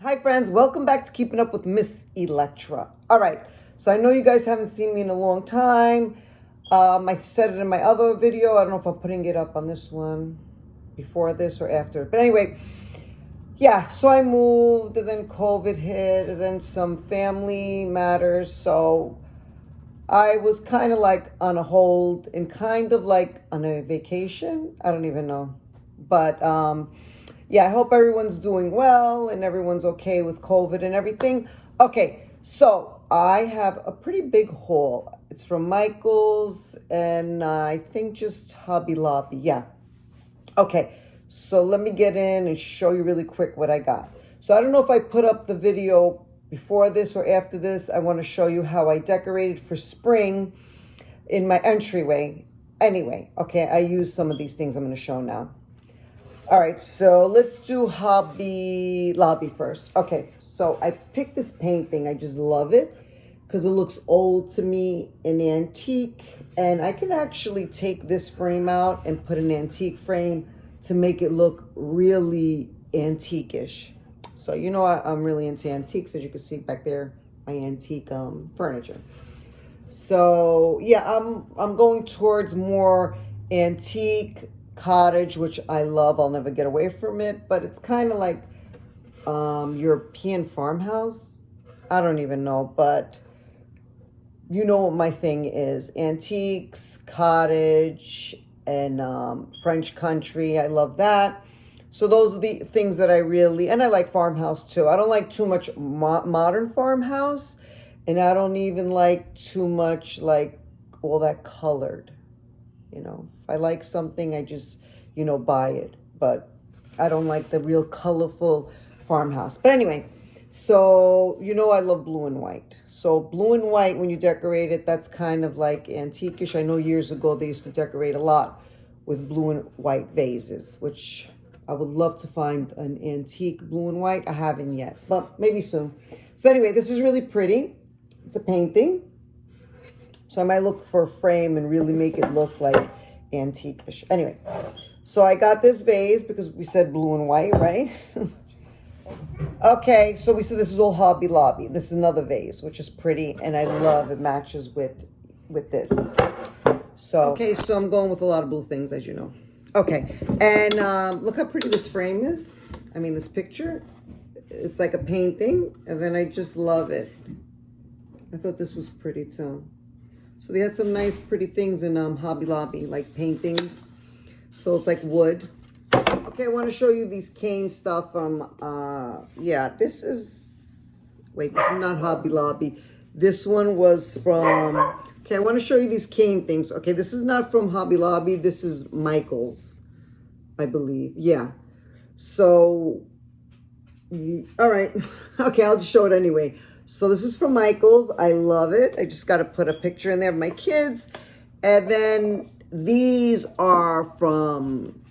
Hi friends, welcome back to Keeping Up with Miss Electra. All right, so I know you guys haven't seen me in a long time. I said it in my other video. I don't know if I'm putting it up on this one before this or after. But anyway, yeah, so I moved and then COVID hit and then some family matters. So I was kind of like on a hold and kind of like on a vacation. I don't even know. But yeah, I hope everyone's doing well and everyone's okay with COVID and everything. Okay, so I have a pretty big haul. It's from Michael's and I think just Hobby Lobby. Yeah. Okay, so let me get in and show you really quick what I got. So I don't know if I put up the video before this or after this. I want to show you how I decorated for spring in my entryway. Anyway, okay, I used some of these things I'm going to show now. All right, so let's do Hobby Lobby first. Okay, so I picked this painting. I just love it because it looks old to me, an antique. And I can actually take this frame out and put an antique frame to make it look really antique-ish. So you know I'm really into antiques, as you can see back there, my antique furniture. So yeah, I'm going towards more antique cottage, which I love. I'll never get away from it, but it's kind of like European farmhouse. I don't even know, but you know what my thing is. Antiques, cottage, and French country. I love that. So those are the things that I really, and I like farmhouse too. I don't like too much modern farmhouse, and I don't even like too much like all that colored. You know, if I like something, I just, buy it. But I don't like the real colorful farmhouse. But anyway, so, I love blue and white. So blue and white, when you decorate it, that's kind of like antique-ish. I know years ago they used to decorate a lot with blue and white vases, which I would love to find an antique blue and white. I haven't yet, but maybe soon. So anyway, this is really pretty. It's a painting. So I might look for a frame and really make it look like antique-ish. Anyway, so I got this vase because we said blue and white, right? Okay, so we said this is all Hobby Lobby. This is another vase, which is pretty, and I love it. Matches with this. So okay, so I'm going with a lot of blue things, as you know. Okay, and look how pretty this frame is. I mean, this picture. It's like a painting, and then I just love it. I thought this was pretty too. So they had some nice, pretty things in Hobby Lobby, like paintings. So it's like wood. Okay, I want to show you these cane stuff from, yeah, this is, wait, this is not Hobby Lobby. This one was from, okay, I want to show you these cane things. Okay, this is not from Hobby Lobby. This is Michael's, I believe. Yeah. So, all right. Okay, I'll just show it anyway. So this is from Michael's. I love it. I just got to put a picture in there of my kids. And then these are from,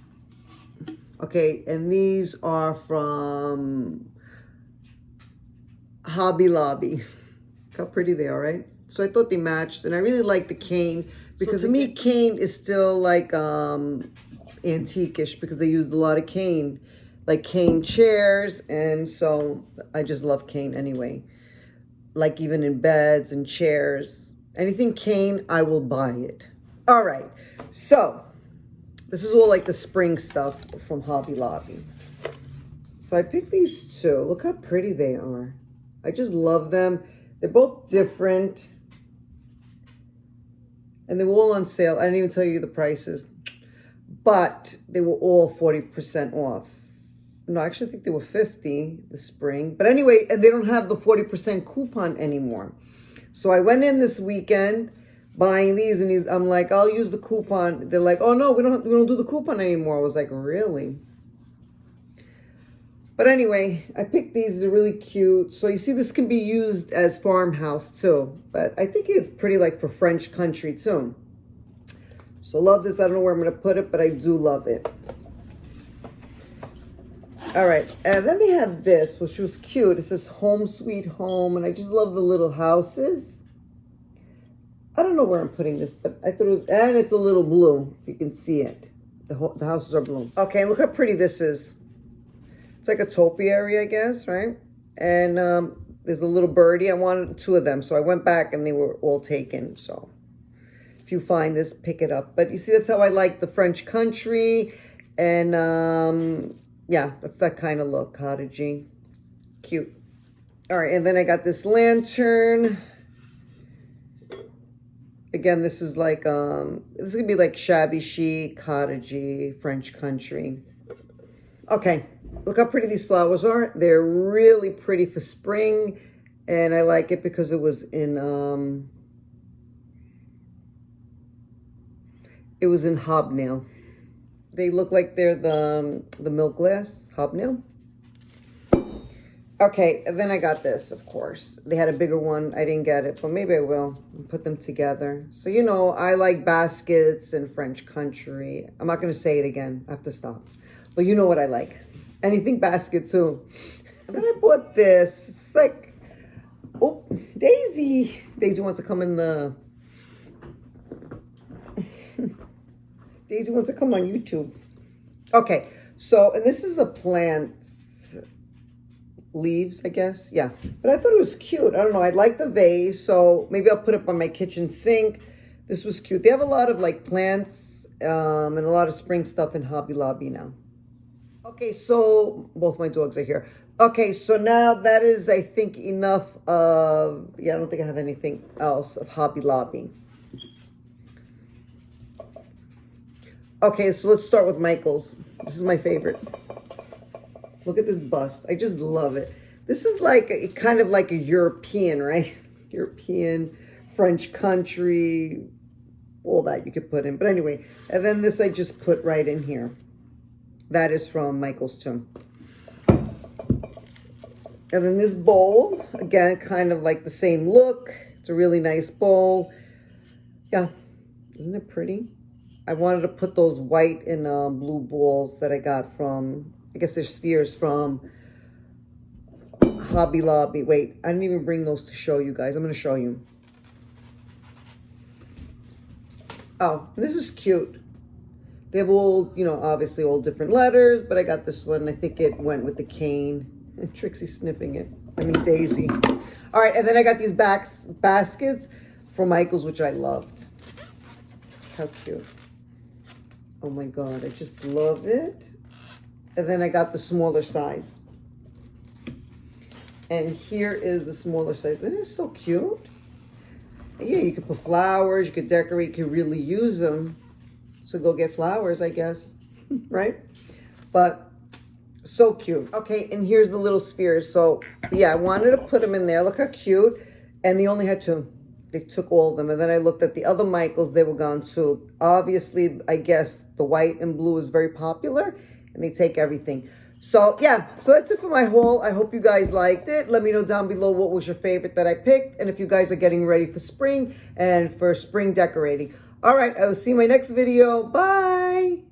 okay, and these are from Hobby Lobby. Look how pretty they are, right? So I thought they matched. And I really like the cane because to me, cane is still like antique-ish because they used a lot of cane, like cane chairs. And so I just love cane anyway. Like even in beds and chairs, anything cane, I will buy it. All right, so this is all like the spring stuff from Hobby Lobby. So I picked these two. Look how pretty they are. I just love them. They're both different. And they were all on sale. I didn't even tell you the prices. But they were all 40% off. No, I actually think they were 50 the spring. But anyway, and they don't have the 40% coupon anymore. So I went in this weekend buying these, and I'm like, I'll use the coupon. They're like, oh no, we don't do the coupon anymore. I was like, really? But anyway, I picked these. They're really cute. So you see, this can be used as farmhouse too. But I think it's pretty like for French country too. So love this. I don't know where I'm going to put it, but I do love it. All right, and then they have this, which was cute. It says Home Sweet Home, and I just love the little houses. I don't know where I'm putting this, but I thought it was, and it's a little blue, if you can see it. The houses are blue. Okay, look how pretty this is. It's like a topiary, I guess, right? And there's a little birdie. I wanted 2 of them, so I went back and they were all taken. So if you find this, pick it up. But you see, that's how I like the French country. And yeah, that's that kind of look, cottagey. Cute. All right, and then I got this lantern. Again, this is like, this is going to be like shabby chic, cottagey, French country. Okay, look how pretty these flowers are. They're really pretty for spring. And I like it because it was in hobnail. They look like they're the milk glass hobnail. Okay, and then I got this, of course. They had a bigger one. I didn't get it, but maybe I will put them together. So, you know, I like baskets and French country. I'm not going to say it again. I have to stop. But you know what I like. Anything basket, too. And then I bought this. It's like, oh, Daisy. Daisy wants to come in the... Daisy wants to come on YouTube. Okay, so, and this is a plant... leaves, I guess. Yeah. But I thought it was cute. I don't know. I like the vase, so maybe I'll put it on my kitchen sink. This was cute. They have a lot of like plants and a lot of spring stuff in Hobby Lobby now. Okay, so both my dogs are here. Okay, so now that is, I think, enough of, yeah, I don't think I have anything else of Hobby Lobby. Okay, so let's start with Michael's. This is my favorite. Look at this bust. I just love it. This is like kind of like a European, right? European, French country, all that you could put in. But anyway, and then this I just put right in here. That is from Michael's too. And then this bowl, again, kind of like the same look. It's a really nice bowl. Yeah, isn't it pretty? I wanted to put those white and blue balls that I got from... I guess they're spheres from Hobby Lobby. Wait, I didn't even bring those to show you guys. I'm going to show you. Oh, this is cute. They have all, you know, obviously all different letters, but I got this one. I think it went with the cane. And Trixie's sniffing it. I mean, Daisy. All right, and then I got these baskets from Michael's, which I loved. How cute. Oh my God, I just love it. And then I got the smaller size. And here is the smaller size. Isn't it so cute? Yeah, you could put flowers, you could decorate, you could really use them. So go get flowers, I guess, right? But so cute. Okay, and here's the little spheres. So yeah, I wanted to put them in there. Look how cute. And they only had 2. They took all of them. And then I looked at the other Michaels, they were gone too. Obviously, I guess the white and blue is very popular. And they take everything. So, yeah. So, that's it for my haul. I hope you guys liked it. Let me know down below what was your favorite that I picked. And if you guys are getting ready for spring and for spring decorating. All right. I will see you in my next video. Bye.